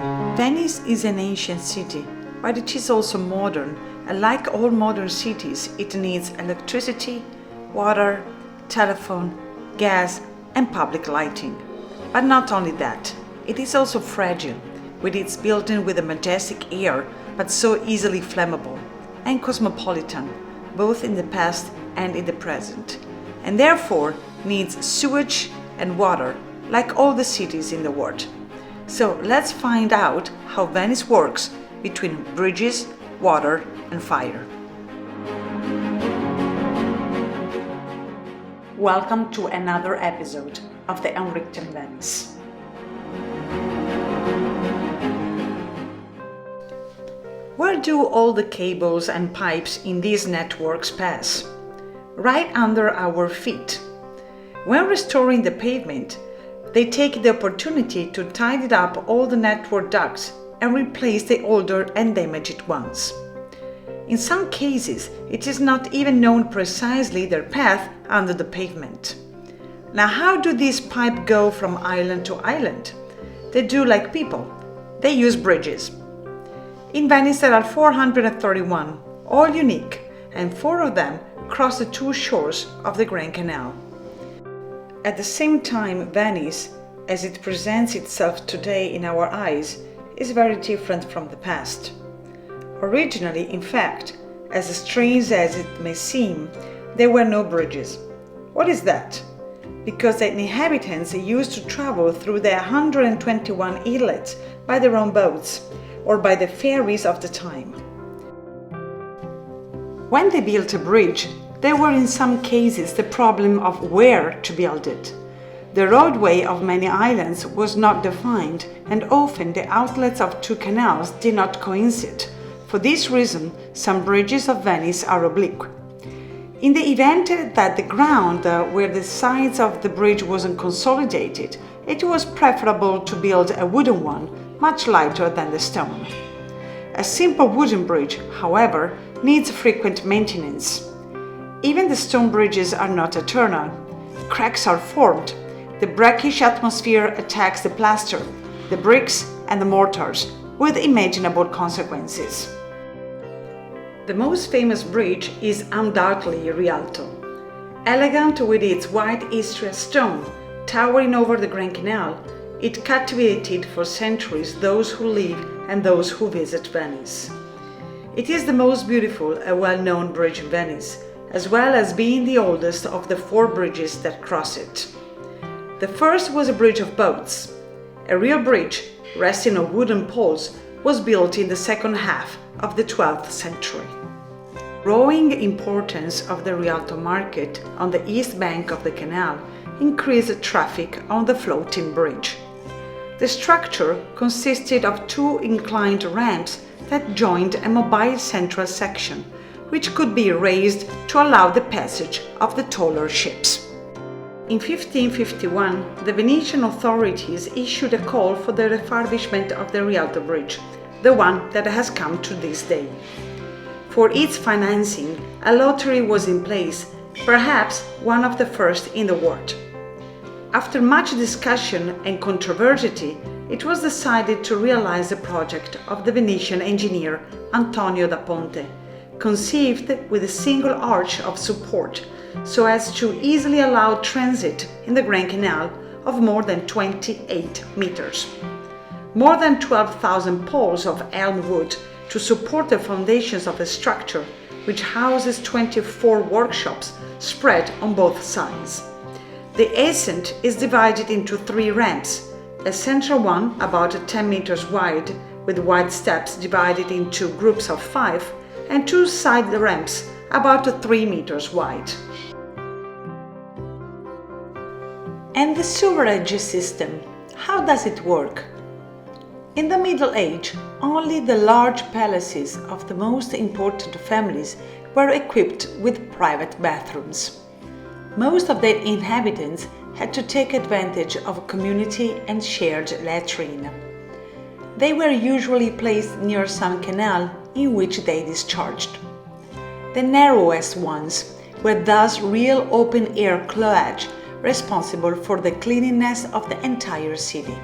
Venice is an ancient city, but it is also modern, and like all modern cities, it needs electricity, water, telephone, gas, and public lighting. But not only that, it is also fragile, with its building with a majestic air, but so easily flammable, and cosmopolitan, both in the past and in the present, and therefore needs sewage and water, like all the cities in the world. So let's find out how Venice works between bridges, water, and fire. Welcome to another episode of the Unwritten Venice. Where do all the cables and pipes in these networks pass? Right under our feet. When restoring the pavement, they take the opportunity to tidy up all the network ducts and replace the older and damaged ones. In some cases, it is not even known precisely their path under the pavement. Now, how do these pipes go from island to island? They do like people. They use bridges. In Venice there are 431, all unique, and 4 of them cross the 2 shores of the Grand Canal. At the same time, Venice, as it presents itself today in our eyes, is very different from the past. Originally, in fact, as strange as it may seem, there were no bridges. What is that? Because the inhabitants used to travel through the 121 islets by their own boats, or by the ferries of the time. When they built a bridge, there were in some cases the problem of where to build it. The roadway of many islands was not defined, and often the outlets of 2 canals did not coincide. For this reason, some bridges of Venice are oblique. In the event that the ground where the sides of the bridge wasn't consolidated, it was preferable to build a wooden one, much lighter than the stone. A simple wooden bridge, however, needs frequent maintenance. Even the stone bridges are not eternal. Cracks are formed. The brackish atmosphere attacks the plaster, the bricks, and the mortars, with imaginable consequences. The most famous bridge is undoubtedly Rialto. Elegant with its white Istria stone, towering over the Grand Canal, it captivated for centuries those who live and those who visit Venice. It is the most beautiful and well-known bridge in Venice, as well as being the oldest of the 4 bridges that cross it. The first was a bridge of boats. A real bridge, resting on wooden poles, was built in the second half of the 12th century. Growing importance of the Rialto market on the east bank of the canal increased traffic on the floating bridge. The structure consisted of 2 inclined ramps that joined a mobile central section, which could be raised to allow the passage of the taller ships. In 1551, the Venetian authorities issued a call for the refurbishment of the Rialto Bridge, the one that has come to this day. For its financing, a lottery was in place, perhaps one of the first in the world. After much discussion and controversy, it was decided to realize the project of the Venetian engineer Antonio da Ponte, conceived with a single arch of support, so as to easily allow transit in the Grand Canal of more than 28 meters. More than 12,000 poles of elm wood to support the foundations of the structure, which houses 24 workshops spread on both sides. The ascent is divided into 3 ramps, a central one about 10 meters wide, with wide steps divided into groups of 5, and 2 side ramps about 3 meters wide. And the sewerage system, how does it work? In the Middle Age, only the large palaces of the most important families were equipped with private bathrooms. Most of their inhabitants had to take advantage of community and shared latrine. They were usually placed near some canal in which they discharged. The narrowest ones were thus real open-air cloacae responsible for the cleanliness of the entire city.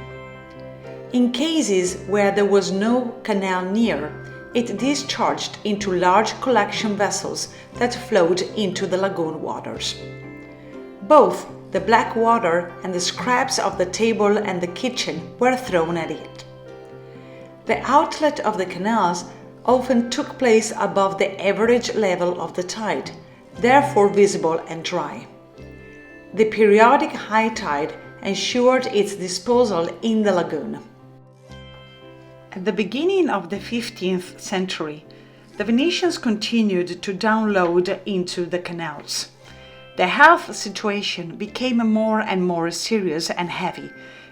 In cases where there was no canal near, it discharged into large collection vessels that flowed into the lagoon waters. Both the black water and the scraps of the table and the kitchen were thrown at it. The outlet of the canals often took place above the average level of the tide, therefore visible and dry. The periodic high tide ensured its disposal in the lagoon. At the beginning of the 15th century, the Venetians continued to download into the canals. The health situation became more and more serious and heavy,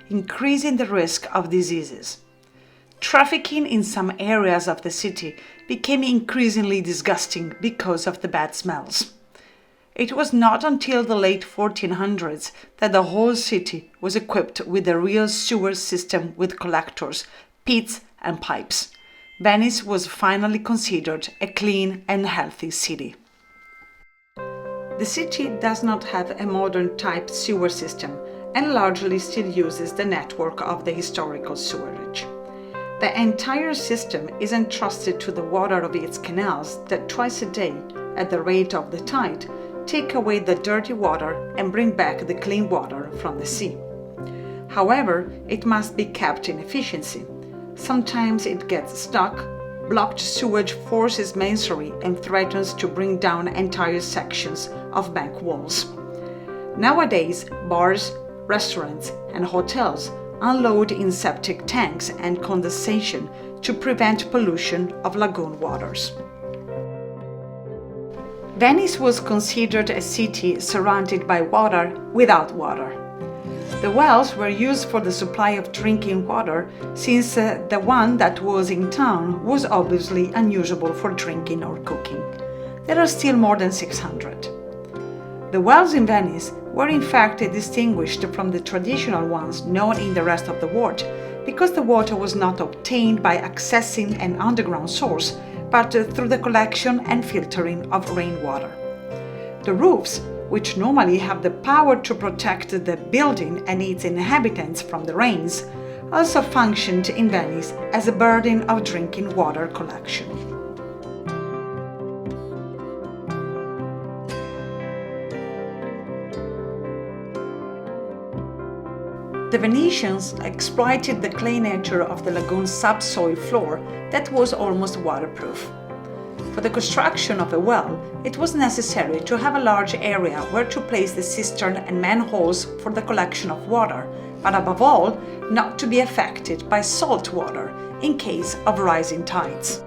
increasing the risk of diseases. Trafficking in some areas of the city became increasingly disgusting because of the bad smells. It was not until the late 1400s that the whole city was equipped with a real sewer system with collectors, pits, and pipes. Venice was finally considered a clean and healthy city. The city does not have a modern type sewer system and largely still uses the network of the historical sewerage. The entire system is entrusted to the water of its canals that twice a day, at the rate of the tide, take away the dirty water and bring back the clean water from the sea. However, it must be kept in efficiency. Sometimes it gets stuck, blocked sewage forces masonry and threatens to bring down entire sections of bank walls. Nowadays, bars, restaurants, and hotels unload in septic tanks and condensation to prevent pollution of lagoon waters. Venice was considered a city surrounded by water without water. The wells were used for the supply of drinking water, since the one that was in town was obviously unusable for drinking or cooking. There are still more than 600. The wells in Venice were in fact distinguished from the traditional ones known in the rest of the world, because the water was not obtained by accessing an underground source, but through the collection and filtering of rainwater. The roofs, which normally have the power to protect the building and its inhabitants from the rains, also functioned in Venice as a burden of drinking water collection. The Venetians exploited the clay nature of the lagoon's subsoil floor that was almost waterproof. For the construction of a well, it was necessary to have a large area where to place the cistern and manholes for the collection of water, but above all, not to be affected by salt water in case of rising tides.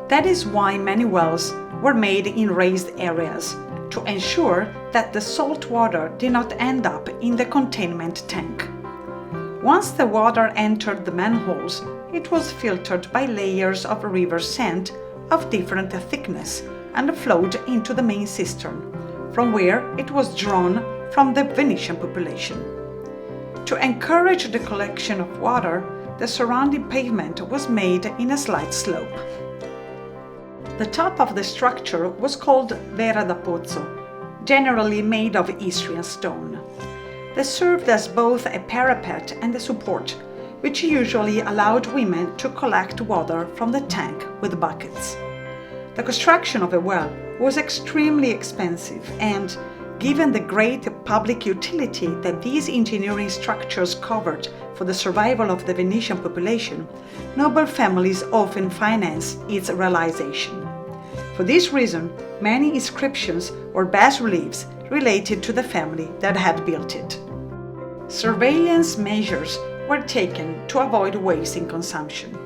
That is why many wells were made in raised areas, to ensure that the salt water did not end up in the containment tank. Once the water entered the manholes, it was filtered by layers of river sand of different thickness and flowed into the main cistern, from where it was drawn from the Venetian population. To encourage the collection of water, the surrounding pavement was made in a slight slope. The top of the structure was called vera da pozzo, generally made of Istrian stone. They served as both a parapet and a support, which usually allowed women to collect water from the tank with buckets. The construction of a well was extremely expensive and, given the great public utility that these engineering structures covered for the survival of the Venetian population, noble families often financed its realization. For this reason, many inscriptions or bas-reliefs related to the family that had built it. Surveillance measures were taken to avoid waste in consumption.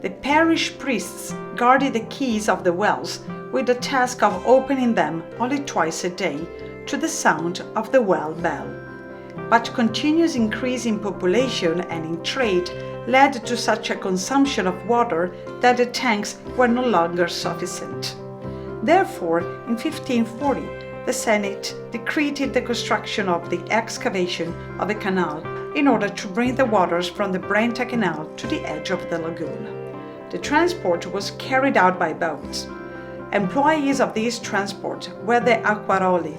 The parish priests guarded the keys of the wells with the task of opening them only twice a day to the sound of the well bell. But continuous increase in population and in trade led to such a consumption of water that the tanks were no longer sufficient. Therefore, in 1540, the Senate decreed the construction of the excavation of a canal in order to bring the waters from the Brenta Canal to the edge of the lagoon. The transport was carried out by boats. Employees of this transport were the acquaroli,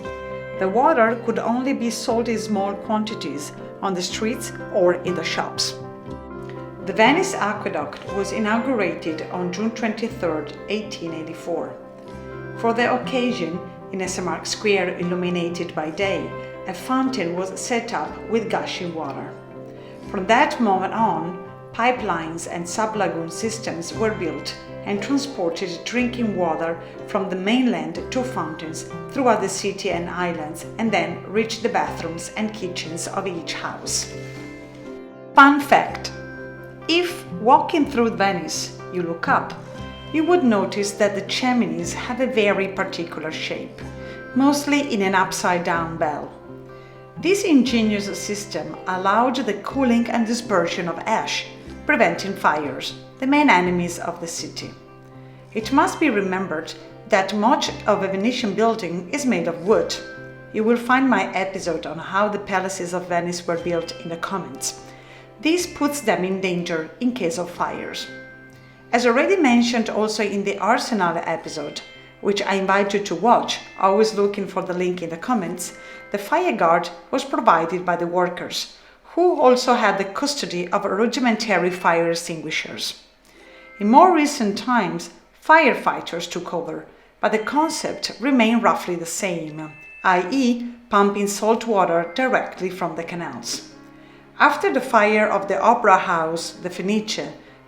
The water could only be sold in small quantities on the streets or in the shops. The Venice aqueduct was inaugurated on June 23, 1884. For the occasion, in a St. Square illuminated by day, a fountain was set up with gushing water. From that moment on, pipelines and sub-lagoon systems were built and transported drinking water from the mainland to fountains throughout the city and islands, and then reached the bathrooms and kitchens of each house. Fun fact: if walking through Venice you look up, you would notice that the chimneys have a very particular shape, mostly in an upside-down bell. This ingenious system allowed the cooling and dispersion of ash, preventing fires, the main enemies of the city. It must be remembered that much of a Venetian building is made of wood. You will find my episode on how the palaces of Venice were built in the comments. This puts them in danger in case of fires. As already mentioned also in the Arsenal episode, which I invite you to watch, always looking for the link in the comments, the fire guard was provided by the workers, who also had the custody of rudimentary fire extinguishers. In more recent times, firefighters took over, but the concept remained roughly the same, i.e., pumping salt water directly from the canals. After the fire of the Opera House, the Venice,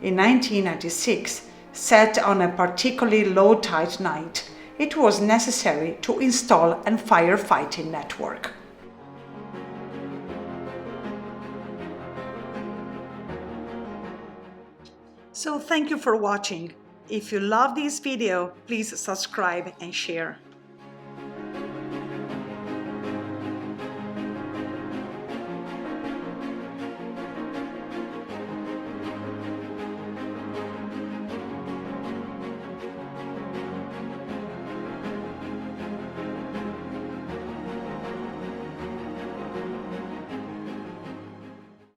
in 1996, set on a particularly low-tide night, it was necessary to install a firefighting network. So thank you for watching. If you love this video, please subscribe and share.